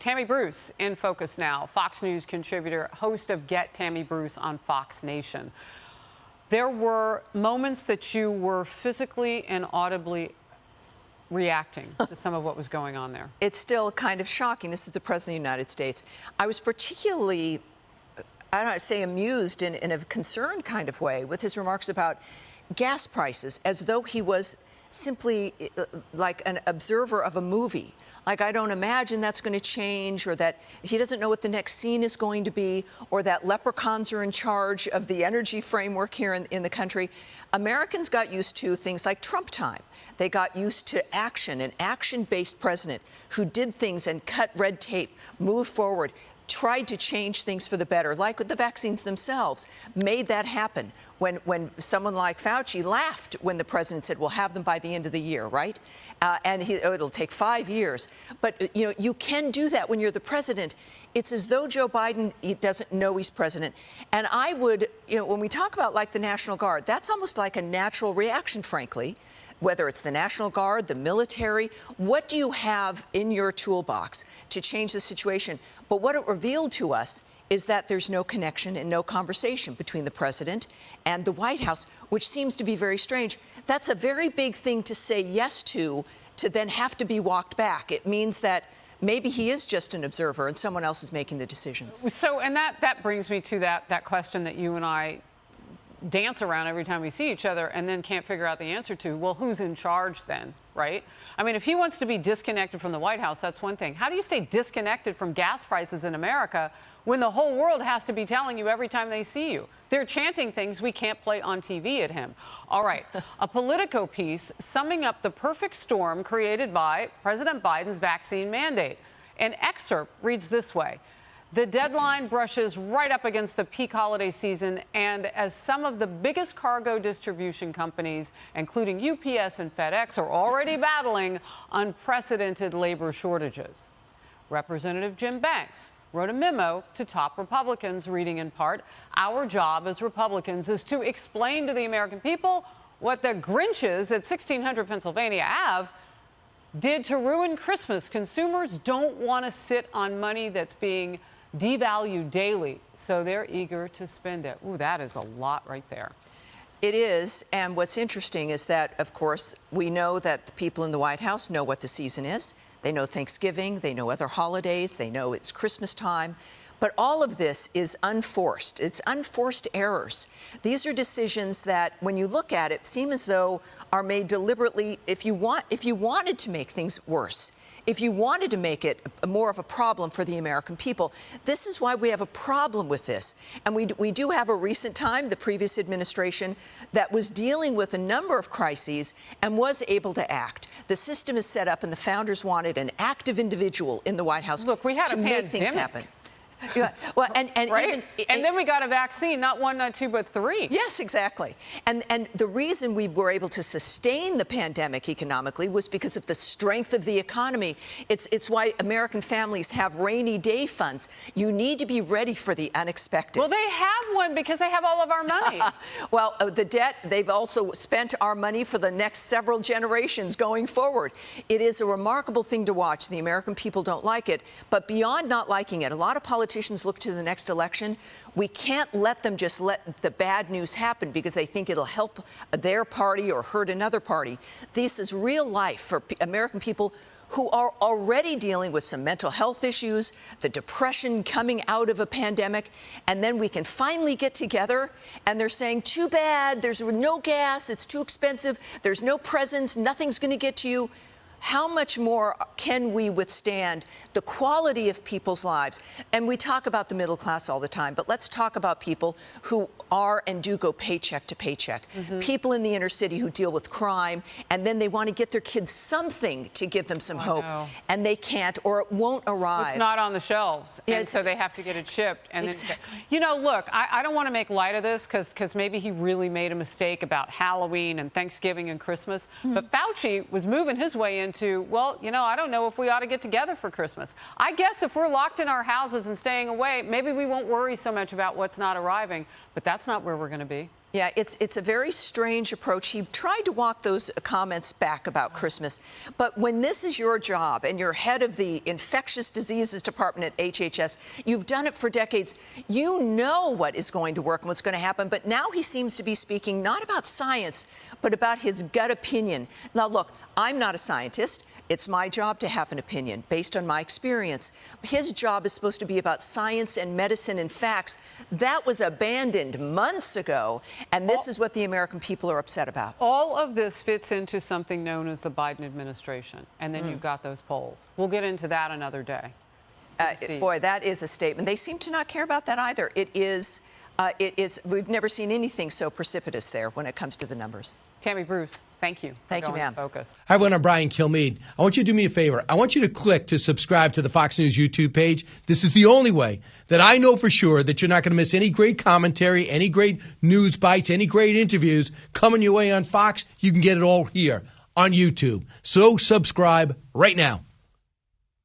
Tammy Bruce in focus now, Fox News contributor, host of Get Tammy Bruce on Fox Nation. There were moments that you were physically and audibly reacting to some of what was going on there. It's still kind of shocking. This is the President of the United States. I was particularly, I don't know, say amused in a concerned kind of way with his remarks about gas prices, as though he was simply like an observer of a movie. Like, I don't imagine that's going to change, or that he doesn't know what the next scene is going to be, or that leprechauns are in charge of the energy framework here in the country. Americans got used to things like Trump time. They got used to action, an action-based president who did things and cut red tape, moved forward, tried to change things for the better, like with the vaccines themselves, made that happen. When someone like Fauci laughed when the president said, we'll have them by the end of the year, right? And it'll take 5 years. But, you know, you can do that when you're the president. It's as though Joe Biden doesn't know he's president. And I would, you know, when we talk about like the National Guard, that's almost like a natural reaction, frankly. Whether it's the National Guard, the military, what do you have in your toolbox to change the situation? But what it revealed to us is that there's no connection and no conversation between the president and the White House, which seems to be very strange. That's a very big thing to say yes to then have to be walked back. It means that maybe he is just an observer and someone else is making the decisions. So, and that brings me to that question that you and I dance around every time we see each other and then can't figure out the answer to. Well, who's in charge then, right? I mean, if he wants to be disconnected from the White House, that's one thing. How do you stay disconnected from gas prices in America when the whole world has to be telling you every time they see you? They're chanting things we can't play on TV at him. All right, a Politico piece summing up the perfect storm created by President Biden's vaccine mandate. An excerpt reads this way. The deadline brushes right up against the peak holiday season, and as some of the biggest cargo distribution companies, including UPS and FedEx, are already battling unprecedented labor shortages. Representative Jim Banks wrote a memo to top Republicans, reading in part, "Our job as Republicans is to explain to the American people what the Grinches at 1600 Pennsylvania Ave did to ruin Christmas. Consumers don't want to sit on money that's being devalued daily, so they're eager to spend it." Ooh, that is a lot right there. It is, and what's interesting is that, of course, we know that the people in the White House know what the season is. They know Thanksgiving, they know other holidays, they know it's Christmas time. But all of this is unforced. It's unforced errors. These are decisions that, when you look at it, seem as though are made deliberately. If you wanted to make things worse, if you wanted to make it more of a problem for the American people, this is why we have a problem with this. And we do have a recent time, the previous administration, that was dealing with a number of crises and was able to act. The system is set up, and the founders wanted an active individual in the White House to make things happen. Yeah, well, and right? And then we got a vaccine, not one, not two, but three. Yes, exactly. And the reason we were able to sustain the pandemic economically was because of the strength of the economy. It's why American families have rainy day funds. You need to be ready for the unexpected. Well, they have one because they have all of our money. Well, the debt, they've also spent our money for the next several generations going forward. It is a remarkable thing to watch. The American people don't like it. But beyond not liking it, a lot of politicians look to the next election. We can't let them just let the bad news happen because they think it'll help their party or hurt another party. This is real life for American people who are already dealing with some mental health issues, the depression coming out of a pandemic, and then we can finally get together and they're saying, too bad, there's no gas, it's too expensive, there's no presents, nothing's going to get to you. How much more can we withstand the quality of people's lives? And we talk about the middle class all the time, but let's talk about people who are and do go paycheck to paycheck. People in the inner city who deal with crime, and then they want to get their kids something to give them some hope, and they can't, or it won't arrive. It's not on the shelves, and so they have to get it shipped. And then, you know, look, I don't want to make light of this because maybe he really made a mistake about Halloween and Thanksgiving and Christmas, but Fauci was moving his way into, well, you know, I don't know if we ought to get together for Christmas. I guess if we're locked in our houses and staying away, maybe we won't worry so much about what's not arriving, but that's not where we're going to be. Yeah, it's a very strange approach. He tried to walk those comments back about Christmas. But when this is your job and you're head of the infectious diseases department at HHS, you've done it for decades. You know what is going to work and what's going to happen. But now he seems to be speaking not about science, but about his gut opinion. Now, look, I'm not a scientist. It's my job to have an opinion based on my experience. His job is supposed to be about science and medicine and facts. That was abandoned months ago, and this is what the American people are upset about. All of this fits into something known as the Biden administration, and then you've got those polls. We'll get into that another day. Boy, that is a statement. They seem to not care about that either. It is, we've never seen anything so precipitous there when it comes to the numbers. Tammy Bruce, thank you. Thank you, ma'am. Focus. Hi, everyone. I'm Brian Kilmeade. I want you to do me a favor. I want you to click to subscribe to the Fox News YouTube page. This is the only way that I know for sure that you're not going to miss any great commentary, any great news bites, any great interviews coming your way on Fox. You can get it all here on YouTube. So subscribe right now.